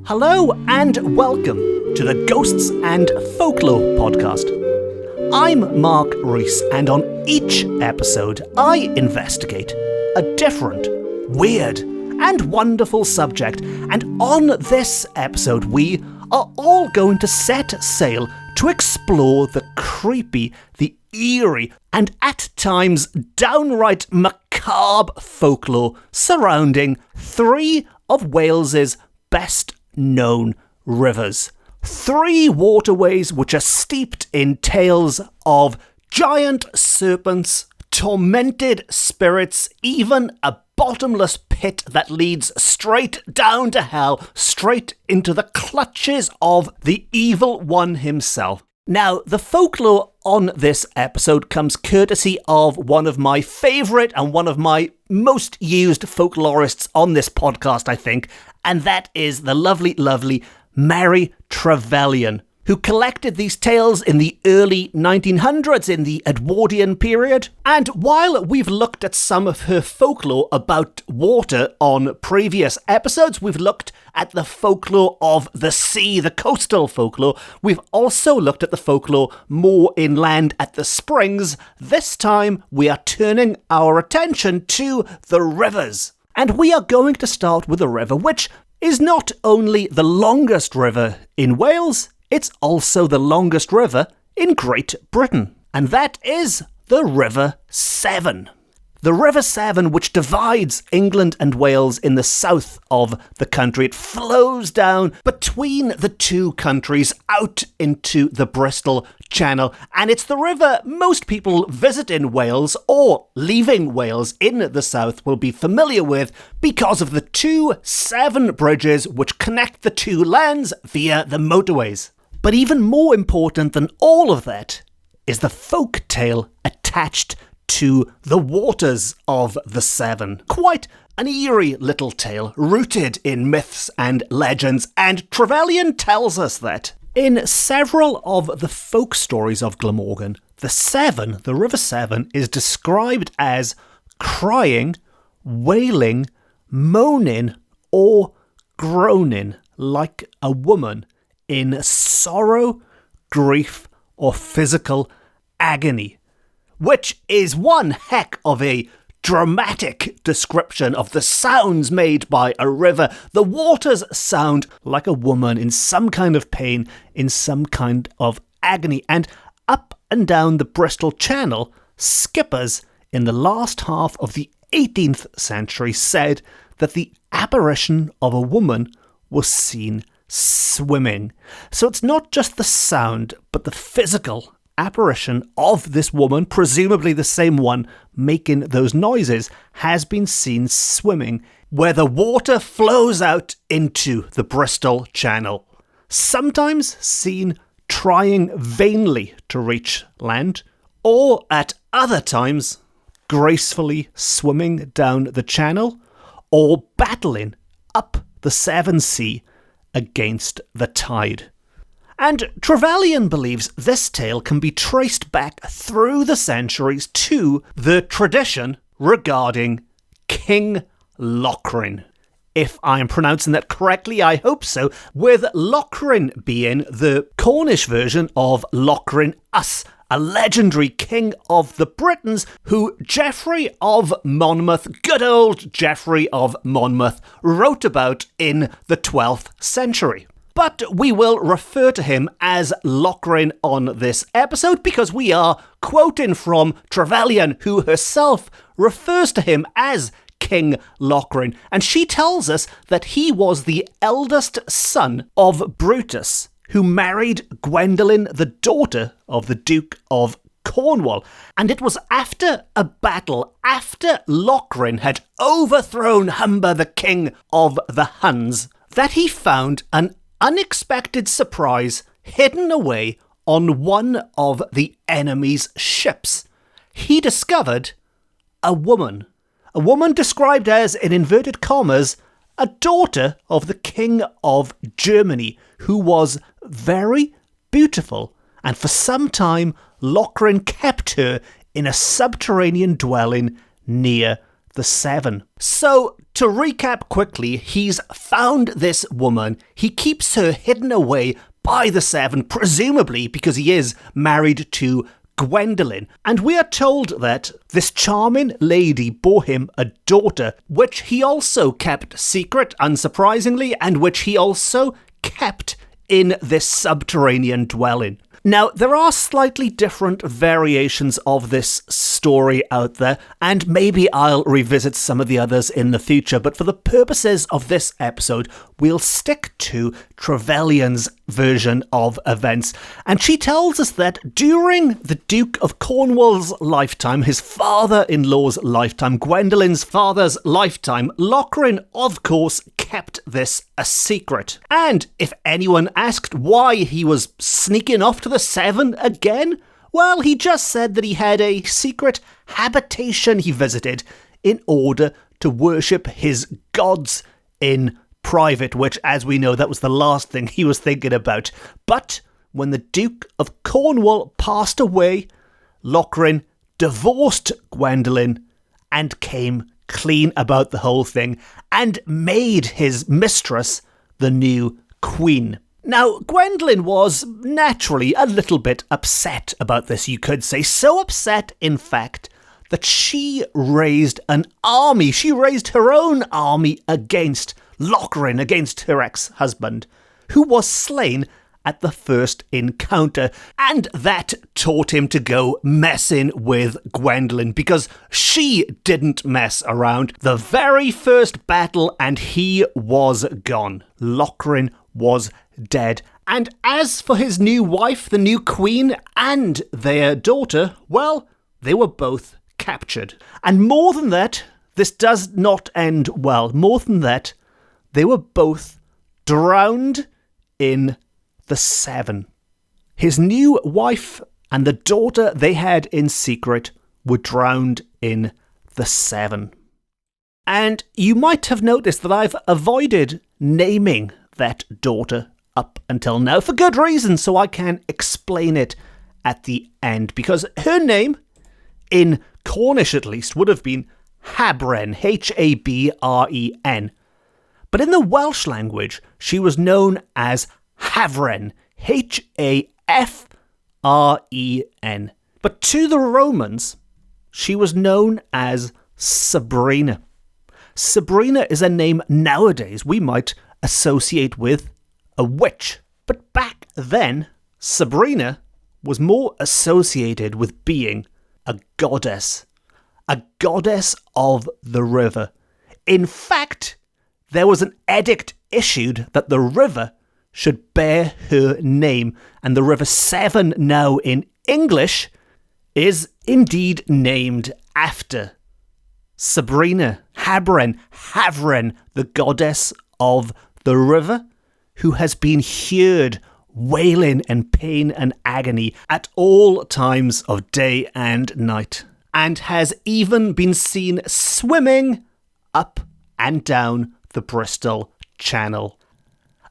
Hello and welcome to the Ghosts and Folklore podcast. I'm Mark Rees, and on each episode I investigate a different, weird and wonderful subject, and on this episode we are all going to set sail to explore the creepy, the eerie, and at times downright macabre folklore surrounding three of Wales's best known rivers. Three waterways which are steeped in tales of giant serpents, tormented spirits, even a bottomless pit that leads straight down to hell, straight into the clutches of the evil one himself. Now, the folklore on this episode comes courtesy of one of my favourite and one of my most used folklorists on this podcast, I think, and that is the lovely, lovely Mary Trevelyan, who collected these tales in the early 1900s in the Edwardian period. And while we've looked at some of her folklore about water on previous episodes, we've looked at the folklore of the sea, the coastal folklore. We've also looked at the folklore more inland at the springs. This time we are turning our attention to the rivers. And we are going to start with a river which is not only the longest river in Wales, it's also the longest river in Great Britain, and that is the River Severn. The River Severn, which divides England and Wales in the south of the country, it flows down between the two countries out into the Bristol Channel, and it's the river most people visiting Wales or leaving Wales in the south will be familiar with because of the two Severn bridges which connect the two lands via the motorways. But even more important than all of that is the folk tale attached to the waters of the Severn. Quite an eerie little tale rooted in myths and legends, and Trevelyan tells us that in several of the folk stories of Glamorgan, the Severn, the River Severn, is described as crying, wailing, moaning, or groaning like a woman in sorrow, grief, or physical agony, which is one heck of a dramatic description of the sounds made by a river. The waters sound like a woman in some kind of pain, in some kind of agony, and up and down the Bristol Channel, skippers in the last half of the 18th century said that the apparition of a woman was seen swimming. So it's not just the sound, but the physical apparition of this woman, presumably the same one making those noises, has been seen swimming where the water flows out into the Bristol Channel. Sometimes seen trying vainly to reach land, or at other times gracefully swimming down the channel, or battling up the Severn Sea against the tide. And Trevelyan believes this tale can be traced back through the centuries to the tradition regarding King Lochrin. If I'm pronouncing that correctly, I hope so, with Lochrin being the Cornish version of Lochrin Us, a legendary king of the Britons who Geoffrey of Monmouth, good old Geoffrey of Monmouth, wrote about in the 12th century. But we will refer to him as Lochrin on this episode because we are quoting from Trevelyan, who herself refers to him as King Lochrin, and she tells us that he was the eldest son of Brutus, who married Gwendolen, the daughter of the Duke of Cornwall. And it was after a battle, after Lochrin had overthrown Humber, the king of the Huns, that he found an unexpected surprise hidden away on one of the enemy's ships. He discovered a woman described as, in inverted commas, a daughter of the King of Germany, who was very beautiful, and for some time Lochrin kept her in a subterranean dwelling near the Severn. So, to recap quickly, he's found this woman. He keeps her hidden away by the Severn, presumably because he is married to Gwendolen. And we are told that this charming lady bore him a daughter, which he also kept secret, unsurprisingly, and which he also kept in this subterranean dwelling. Now, there are slightly different variations of this story out there, and maybe I'll revisit some of the others in the future, but for the purposes of this episode, we'll stick to Trevelyan's version of events. And she tells us that during the Duke of Cornwall's lifetime, his father-in-law's lifetime, Gwendolen's father's lifetime, Lochran, of course, kept this a secret. And if anyone asked why he was sneaking off to the Severn again, well, he just said that he had a secret habitation he visited in order to worship his gods in private, which, as we know, that was the last thing he was thinking about. But when the Duke of Cornwall passed away, Lochran divorced Gwendolen and came clean about the whole thing and made his mistress the new queen. Now, Gwendolen was naturally a little bit upset about this, you could say. So upset, in fact, that she raised an army. She raised her own army against Lochran, against her ex-husband, who was slain at the first encounter. And that taught him to go messing with Gwendolen, because she didn't mess around. The very first battle, and he was gone. Lochran was dead. And as for his new wife, the new queen, and their daughter, well, they were both captured. And more than that, this does not end well. More than that, they were both drowned in the Severn. His new wife and the daughter they had in secret were drowned in the Severn. And you might have noticed that I've avoided naming that daughter up until now, for good reason, so I can explain it at the end, because her name, in Cornish at least, would have been Habren, Habren. But in the Welsh language, she was known as Havren, Hafren. But to the Romans, she was known as Sabrina. Sabrina is a name nowadays we might associate with a witch. But back then, Sabrina was more associated with being a goddess of the river. In fact, there was an edict issued that the river should bear her name, and the River Severn now in English is indeed named after Sabrina, Havren, the goddess of the river, who has been heard wailing in pain and agony at all times of day and night, and has even been seen swimming up and down the Bristol Channel.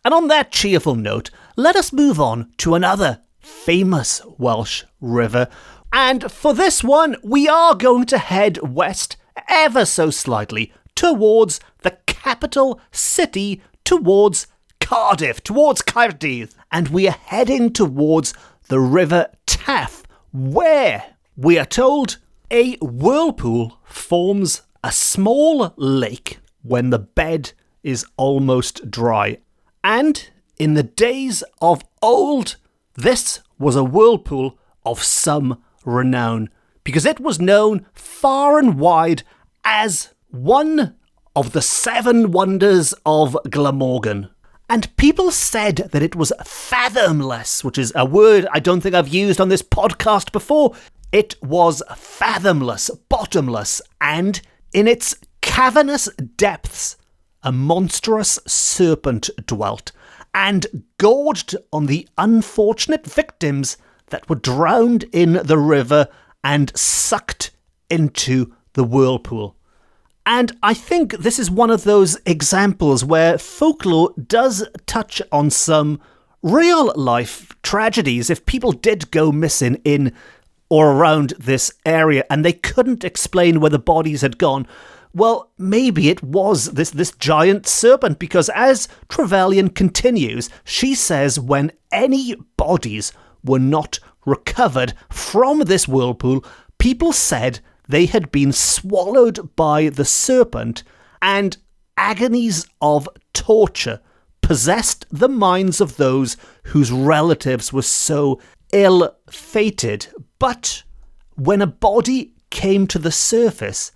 And on that cheerful note, let us move on to another famous Welsh river. And for this one, we are going to head west ever so slightly towards the capital city, towards Cardiff, towards Caerdydd. And we are heading towards the River Taff, where, we are told, a whirlpool forms a small lake when the bed is almost dry. And in the days of old, this was a whirlpool of some renown, because it was known far and wide as one of the 7 wonders of Glamorgan. And people said that it was fathomless, which is a word I don't think I've used on this podcast before. It was fathomless, bottomless, and in its cavernous depths, a monstrous serpent dwelt and gorged on the unfortunate victims that were drowned in the river and sucked into the whirlpool. And I think this is one of those examples where folklore does touch on some real-life tragedies. If people did go missing in or around this area and they couldn't explain where the bodies had gone, well, maybe it was this giant serpent, because as Trevelyan continues, she says when any bodies were not recovered from this whirlpool, people said they had been swallowed by the serpent, and agonies of torture possessed the minds of those whose relatives were so ill-fated. But when a body came to the surface,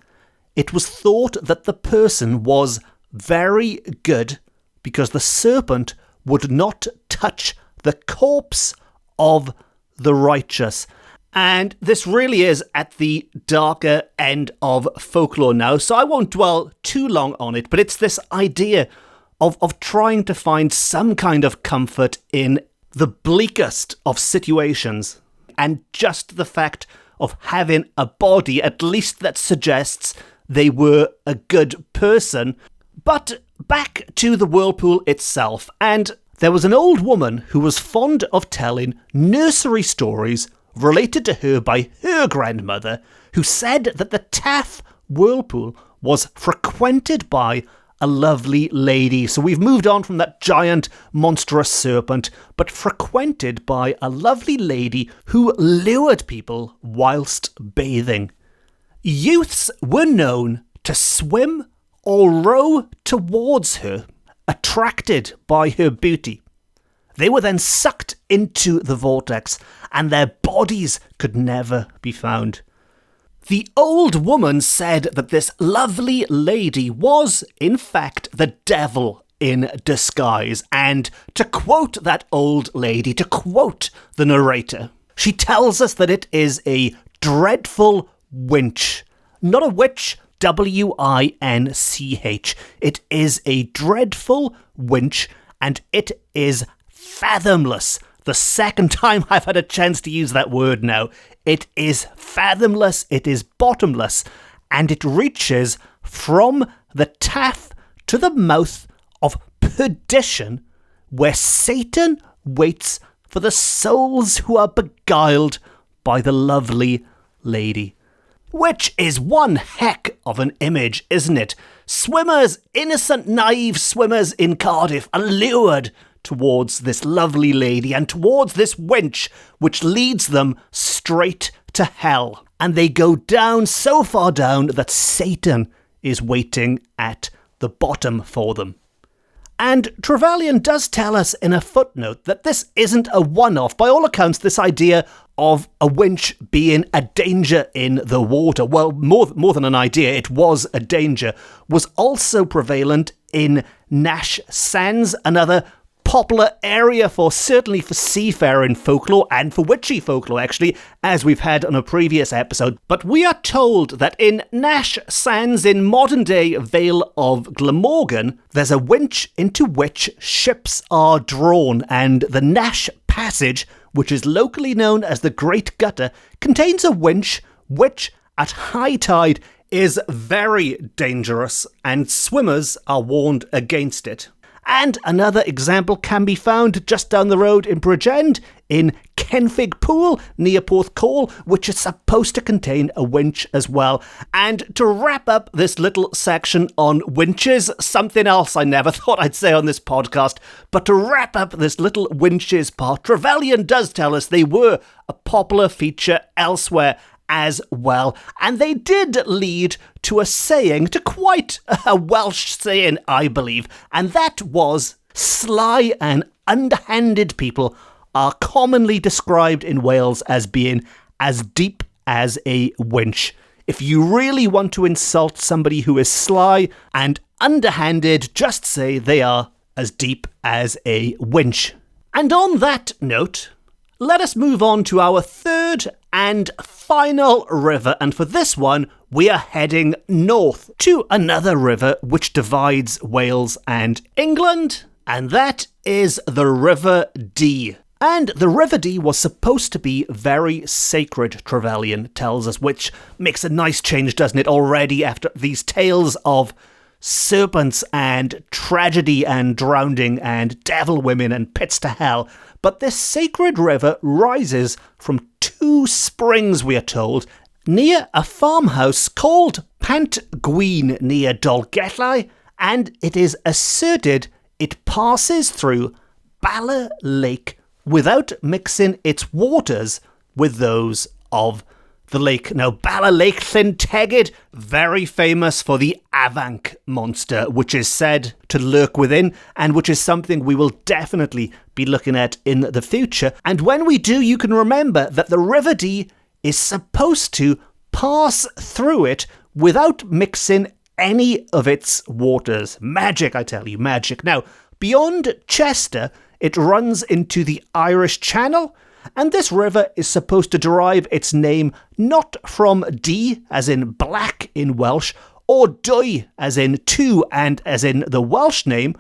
it was thought that the person was very good, because the serpent would not touch the corpse of the righteous. And this really is at the darker end of folklore now, so I won't dwell too long on it, but it's this idea of trying to find some kind of comfort in the bleakest of situations, and just the fact of having a body, at least that suggests they were a good person. But back to the whirlpool itself, and there was an old woman who was fond of telling nursery stories related to her by her grandmother, who said that the Taff whirlpool was frequented by a lovely lady. So we've moved on from that giant monstrous serpent, but frequented by a lovely lady who lured people whilst bathing. Youths were known to swim or row towards her, attracted by her beauty. They were then sucked into the vortex, and their bodies could never be found. The old woman said that this lovely lady was, in fact, the devil in disguise. And to quote that old lady, to quote the narrator, she tells us that it is a dreadful winch. Not a witch, W-I-N-C-H. It is a dreadful winch, and it is fathomless. The second time I've had a chance to use that word now. It is fathomless, it is bottomless, and it reaches from the Taff to the mouth of perdition, where Satan waits for the souls who are beguiled by the lovely lady. Which is one heck of an image, isn't it? Swimmers, innocent, naive swimmers in Cardiff, are lured towards this lovely lady and towards this winch, which leads them straight to hell. And they go down so far down that Satan is waiting at the bottom for them. And Trevelyan does tell us in a footnote that this isn't a one-off. By all accounts, this idea of a winch being a danger in the water, well, more than an idea, it was a danger, was also prevalent in Nash Sands, another popular area certainly for seafaring folklore and for witchy folklore, actually, as we've had on a previous episode. But we are told that in Nash Sands, in modern-day Vale of Glamorgan, there's a winch into which ships are drawn, and the Nash Passage, which is locally known as the Great Gutter, contains a winch which, at high tide, is very dangerous, and swimmers are warned against it. And another example can be found just down the road in Bridgend, in Kenfig Pool, near Porthcawl, which is supposed to contain a winch as well. And to wrap up this little section on winches, something else I never thought I'd say on this podcast, but to wrap up this little winches part, Trevelyan does tell us they were a popular feature elsewhere as well. And they did lead to a saying, to quite a Welsh saying, I believe, and that was, sly and underhanded people are commonly described in Wales as being as deep as a winch. If you really want to insult somebody who is sly and underhanded, just say they are as deep as a winch. And on that note, let us move on to our third and final river, and for this one, we are heading north to another river which divides Wales and England, and that is the River Dee. And the River Dee was supposed to be very sacred, Trevelyan tells us, which makes a nice change, doesn't it, already after these tales of serpents and tragedy and drowning and devil women and pits to hell. But this sacred river rises from two springs, we are told, near a farmhouse called Pant Gwyn near Dolgellau, and it is asserted it passes through Bala Lake without mixing its waters with those of the lake. Now, Bala Lake Llyn-Tegid, very famous for the Afanc monster, which is said to lurk within, and which is something we will definitely be looking at in the future. And when we do, you can remember that the River Dee is supposed to pass through it without mixing any of its waters. Magic, I tell you, magic. Now, beyond Chester, it runs into the Irish Channel, and this river is supposed to derive its name not from Dee, as in black in Welsh, or Dwy, as in two and as in the Welsh name,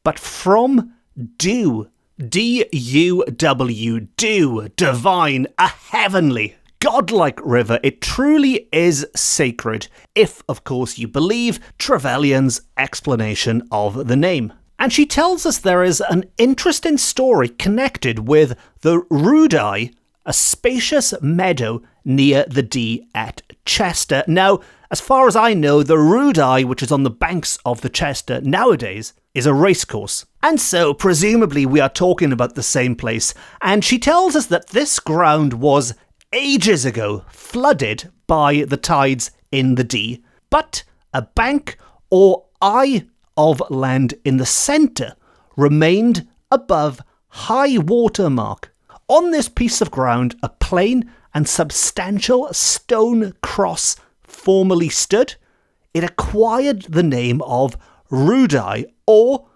but from Dew. D-U-W, Dew, divine, a heavenly, godlike river. It truly is sacred, if, of course, you believe Trevelyan's explanation of the name. And she tells us there is an interesting story connected with the Rudai, a spacious meadow near the Dee at Chester. Now, as far as I know, the Rudai, which is on the banks of the Chester nowadays, is a racecourse. And so, presumably, we are talking about the same place. And she tells us that this ground was ages ago flooded by the tides in the Dee, but a bank or eye of land in the centre remained above high water mark. On this piece of ground, a plain and substantial stone cross formerly stood. It acquired the name of Rudai, or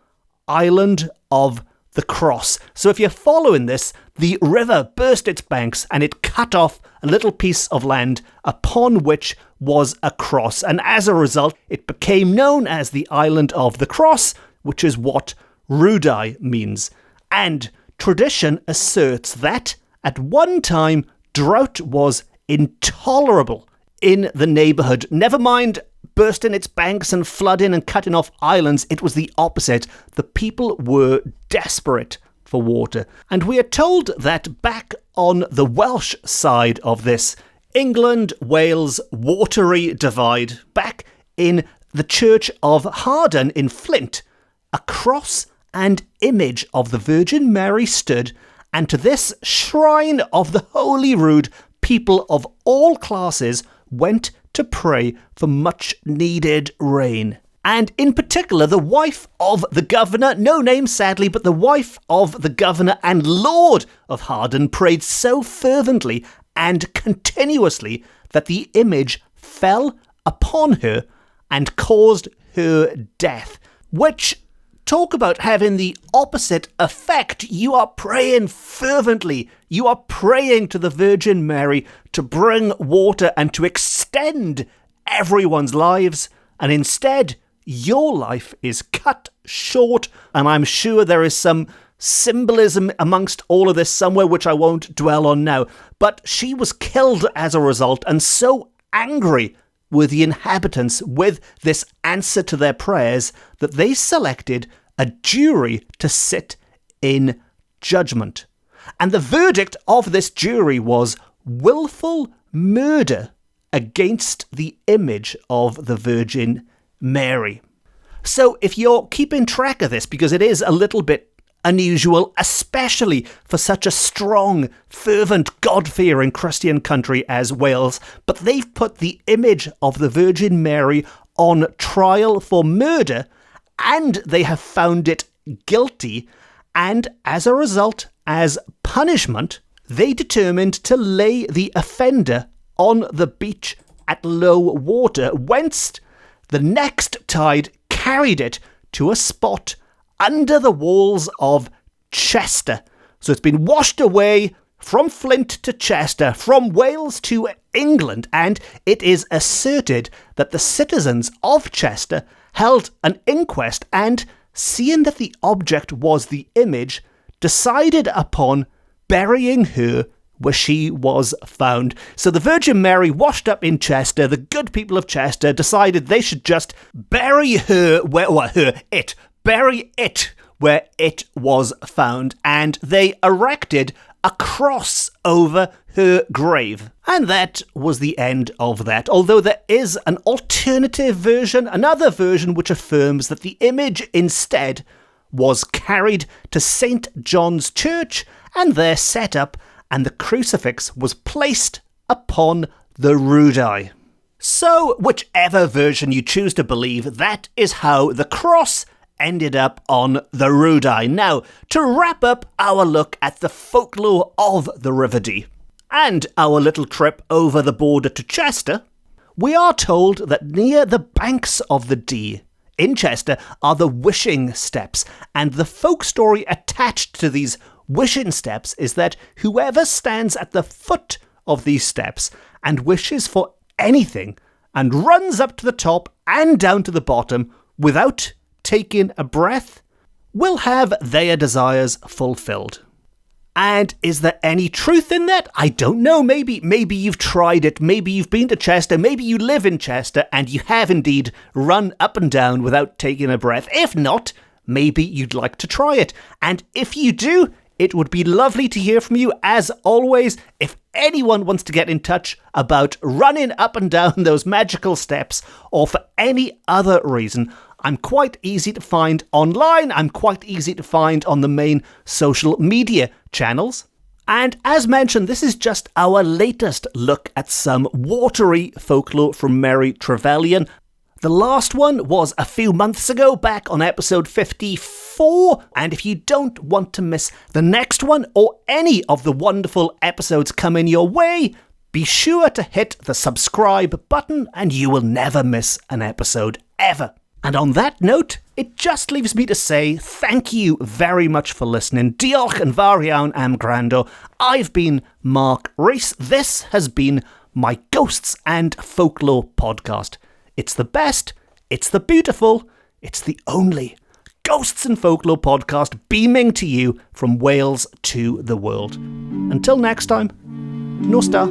Island of the Cross. So if you're following this, the river burst its banks and it cut off a little piece of land upon which was a cross. And as a result, it became known as the Island of the Cross, which is what Rudai means. And tradition asserts that at one time, drought was intolerable in the neighbourhood. Never mind bursting its banks and flooding and cutting off islands, it was the opposite. The people were desperate for water. And we are told that back on the Welsh side of this England-Wales watery divide, back in the Church of Harden in Flint, a cross and image of the Virgin Mary stood, and to this shrine of the Holy Rood, people of all classes went to pray for much needed rain. And in particular, the wife of the governor, no name sadly, but the wife of the governor and Lord of Harden prayed so fervently and continuously that the image fell upon her and caused her death. Which, talk about having the opposite effect. You are praying fervently. You are praying to the Virgin Mary to bring water and to extend everyone's lives. And instead, your life is cut short. And I'm sure there is some symbolism amongst all of this somewhere, which I won't dwell on now. But she was killed as a result, and so angry were the inhabitants with this answer to their prayers that they selected a jury to sit in judgment. And the verdict of this jury was willful murder against the image of the Virgin Mary. So if you're keeping track of this, because it is a little bit unusual, especially for such a strong, fervent, God-fearing Christian country as Wales, but they've put the image of the Virgin Mary on trial for murder, and they have found it guilty, and as a result, as punishment, they determined to lay the offender on the beach at low water, whence the next tide carried it to a spot under the walls of Chester. So it's been washed away from Flint to Chester, from Wales to England, and it is asserted that the citizens of Chester held an inquest and, seeing that the object was the image, decided upon burying her where she was found. So the Virgin Mary washed up in Chester. The good people of Chester decided they should just bury her bury it where it was found, and they erected a cross over her grave. And that was the end of that, although there is an alternative version, another version which affirms that the image instead was carried to St. John's Church and there set up, and the crucifix was placed upon the Rudai. So, whichever version you choose to believe, that is how the cross ended up on the Rudai. Now, to wrap up our look at the folklore of the River Dee and our little trip over the border to Chester, we are told that near the banks of the Dee in Chester are the wishing steps, and the folk story attached to these wishing steps is that whoever stands at the foot of these steps and wishes for anything and runs up to the top and down to the bottom without taking a breath will have their desires fulfilled. And is there any truth in that? I don't know. Maybe you've tried it. Maybe you've been to Chester. Maybe you live in Chester and you have indeed run up and down without taking a breath. If not, maybe you'd like to try it. And if you do, it would be lovely to hear from you. As always, if anyone wants to get in touch about running up and down those magical steps or for any other reason, I'm quite easy to find online. I'm quite easy to find on the main social media channels. And as mentioned, this is just our latest look at some watery folklore from Mary Trevelyan. The last one was a few months ago, back on episode 54. And if you don't want to miss the next one or any of the wonderful episodes coming your way, be sure to hit the subscribe button and you will never miss an episode ever. And on that note, it just leaves me to say thank you very much for listening. Diolch yn fawr iawn am gwrando. I've been Mark Rees. This has been my Ghosts and Folklore podcast. It's the best, it's the beautiful, it's the only Ghosts and Folklore podcast beaming to you from Wales to the world. Until next time, Nos da.